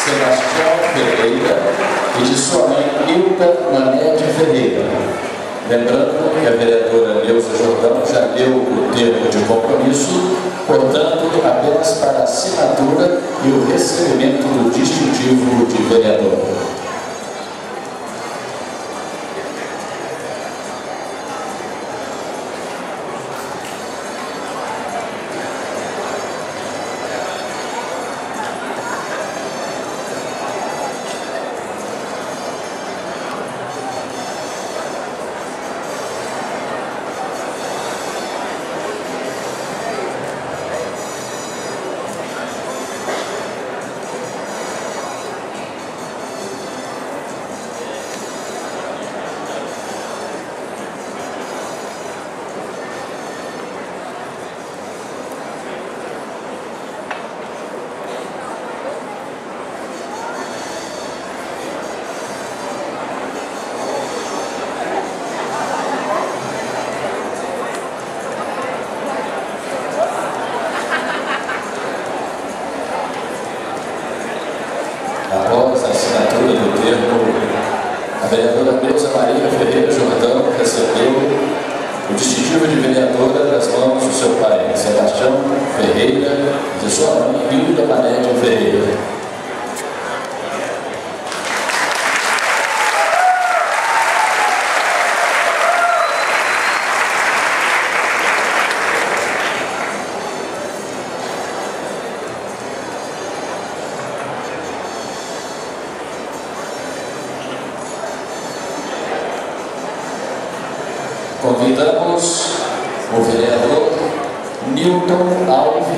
Sebastião Ferreira e de sua mãe Hilda Nanete Ferreira. Lembrando que a vereadora Neuza Jordão já deu o termo de compromisso, portanto, apenas para a assinatura e o recebimento do distintivo de vereador. Após a assinatura do termo, a vereadora Neuza Maria Ferreira Jordão recebeu o distintivo de vereadora das mãos do seu pai, Sebastião Ferreira, e de sua mãe, Hilda Nanete Ferreira. Convidamos o vereador Nilton Alves